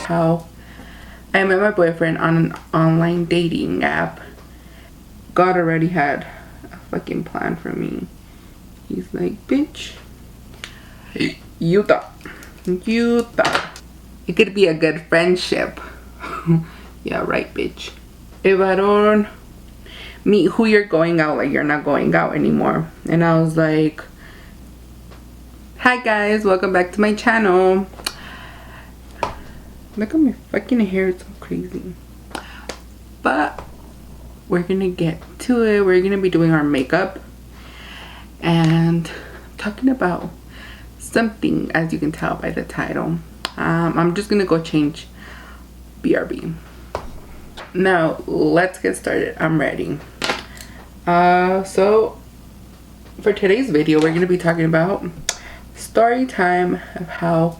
how I met my boyfriend on an online dating app. God already had a fucking plan for me. He's like, bitch, you thought it could be a good friendship. Yeah, right, bitch. If I don't meet who you're going out, like, you're not going out anymore. And I was like, hi guys, welcome back to my channel. Look at my fucking hair, it's so crazy. But we're gonna get to it. We're gonna be doing our makeup and talking about something, as you can tell by the title. I'm just gonna go change BRB. Now let's get started. I'm ready. So for today's video, we're gonna be talking about story time of how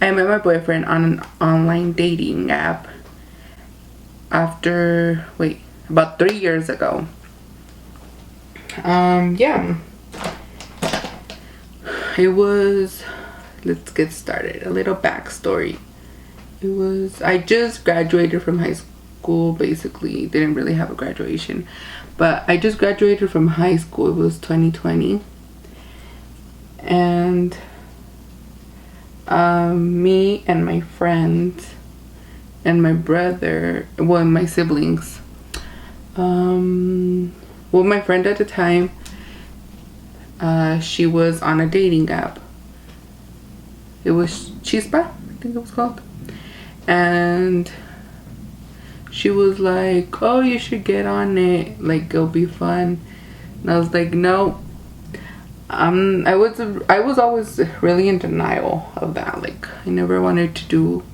I met my boyfriend on an online dating app after, about 3 years ago. Yeah. It was, let's get started. A little backstory. I just graduated from high school, basically. Didn't really have a graduation, but I just graduated from high school. It was 2020. And me and my friends and my brother, well, my siblings, well, my friend at the time, she was on a dating app. It was Chispa, I think it was called. And she was like, oh, you should get on it, like, it'll be fun. And I was like, no. I was always really in denial of that. Like, I never wanted to do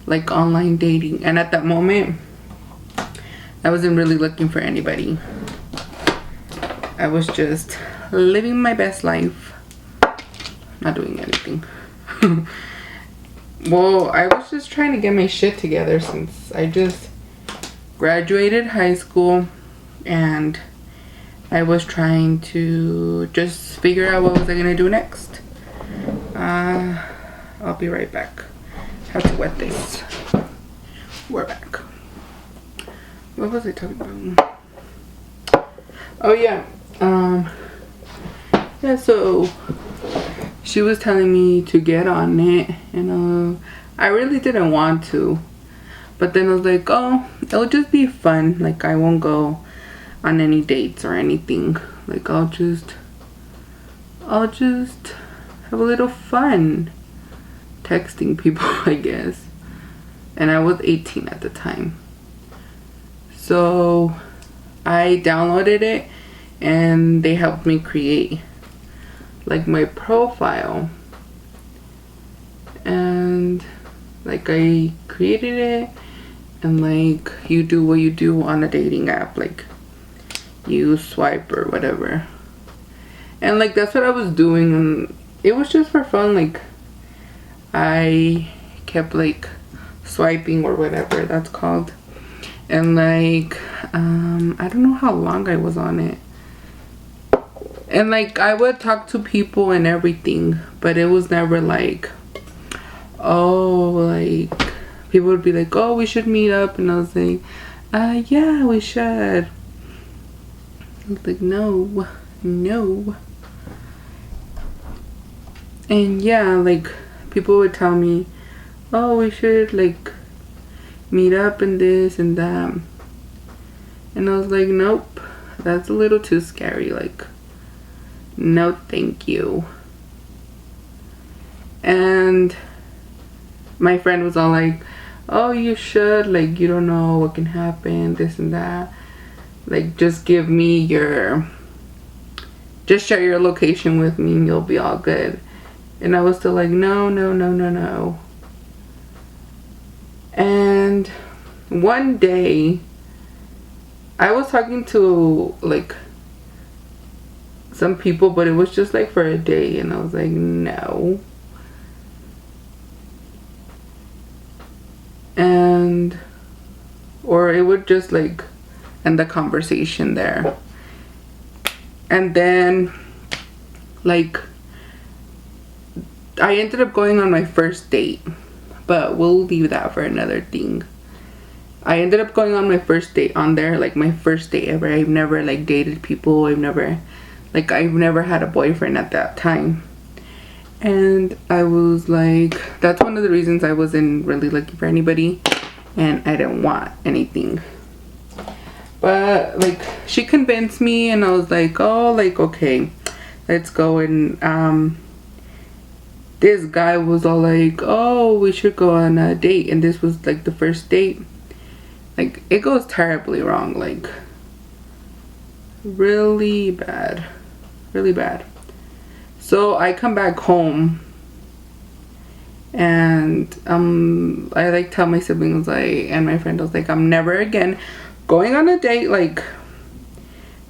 like online dating, and at that moment I wasn't really looking for anybody. I was just living my best life, not doing anything. Well, I was just trying to get my shit together since I just graduated high school, and I was trying to just figure out what was I gonna do next. I'll be right back. Have to wet this. We're back. What was I talking about? Oh yeah. Yeah, so she was telling me to get on it, and I really didn't want to, but then I was like, oh, it'll just be fun. Like, I won't go on any dates or anything. Like, I'll just have a little fun texting people, I guess. And I was 18 at the time, so I downloaded it and they helped me create like my profile, and like I created it, and like you do what you do on a dating app, like you swipe or whatever. And like that's what I was doing, and it was just for fun. Like, I kept like swiping or whatever that's called, and like I don't know how long I was on it, and like I would talk to people and everything, but it was never like, oh, like people would be like, oh, we should meet up, and I was like, yeah, we should. I was like, no. And yeah, like people would tell me, oh, we should like meet up and this and that, and I was like, nope, that's a little too scary. Like, no thank you. And my friend was all like, oh, you should, like, you don't know what can happen, this and that, like, just give me just share your location with me and you'll be all good. And I was still like, no. And one day I was talking to like some people, but it was just like for a day, and I was like, no. And or it would just like end the conversation there. And then like I ended up going on my first date, but we'll leave that for another thing. I ended up going on my first date on there, like my first date ever. I've never like dated people. I've never had a boyfriend at that time. And I was like, that's one of the reasons I wasn't really looking for anybody, and I didn't want anything. But like, she convinced me, and I was like, oh, like, okay, let's go. And this guy was all like, oh, we should go on a date. And this was like the first date. Like, it goes terribly wrong, like really bad, really bad. So I come back home, and I like tell my siblings, like, and my friend, I was like, I'm never again going on a date. Like,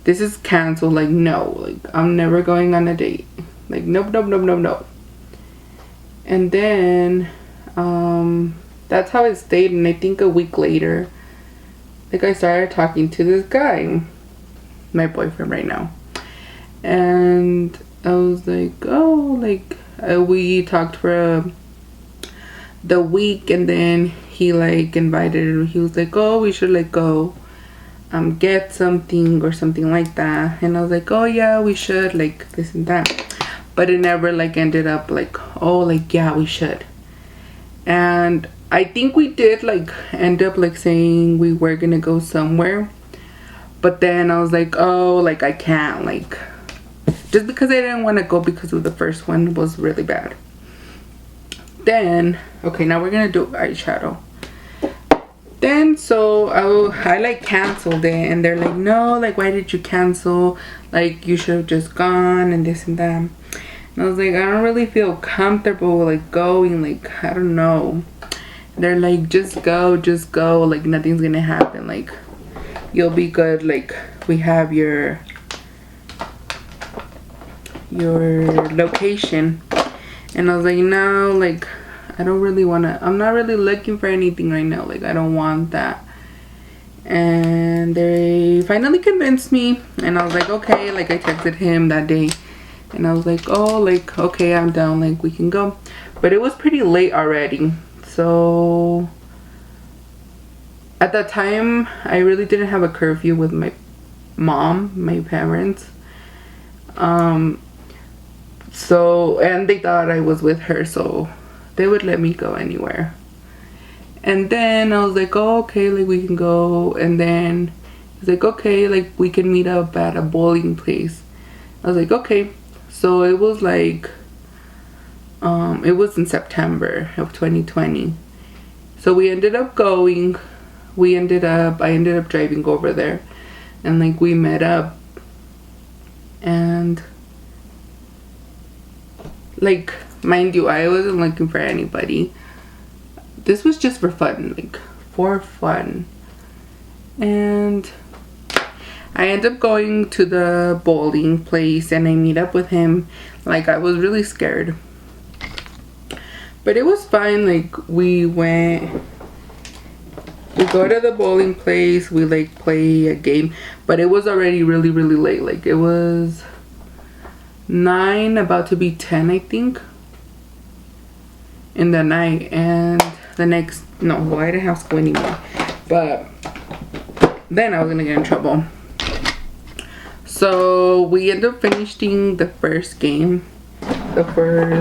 this is canceled. Like, no, like, I'm never going on a date. Like, nope, nope, nope, nope, nope. And then that's how it stayed. And I think a week later, like, I started talking to this guy, my boyfriend right now. And I was like, oh, like, we talked for the week, and then he like invited, he was like, oh, we should like go get something or something like that. And I was like, oh yeah, we should, like, this and that. But it never like ended up like, oh, like, yeah, we should. And I think we did like end up like saying we were gonna go somewhere, but then I was like, oh, like, I can't, like, just because I didn't want to go because of the first one was really bad. Then, okay, now we're gonna do eyeshadow. Then, so I like canceled it, and they're like, no, like, why did you cancel? Like, you should have just gone, and this and that. And I was like, I don't really feel comfortable like going, like, I don't know. They're like, just go, like, nothing's gonna happen, like, you'll be good, like, we have your location. And I was like, no, like, I don't really want to, I'm not really looking for anything right now, like, I don't want that. And they finally convinced me, and I was like, okay, like, I texted him that day, and I was like, oh, like, okay, I'm down, like, we can go. But it was pretty late already. So at that time, I really didn't have a curfew with my mom, my parents. So, and they thought I was with her, so they would let me go anywhere. And then I was like, oh, okay, like, we can go. And then he's like, okay, like, we can meet up at a bowling place. I was like, okay. So it was like, it was in September of 2020. So we ended up going. I ended up driving over there, and like, we met up. And like, mind you, I wasn't looking for anybody. This was just for fun, like, for fun. And I ended up going to the bowling place, and I meet up with him. Like, I was really scared, but it was fine. Like, we go to the bowling place, we like play a game, but it was already really, really late. Like, it was 9, about to be 10, I think, in the night. And the next, no, well, I didn't have school anymore, but then I was gonna get in trouble. So we ended up finishing the first game, the first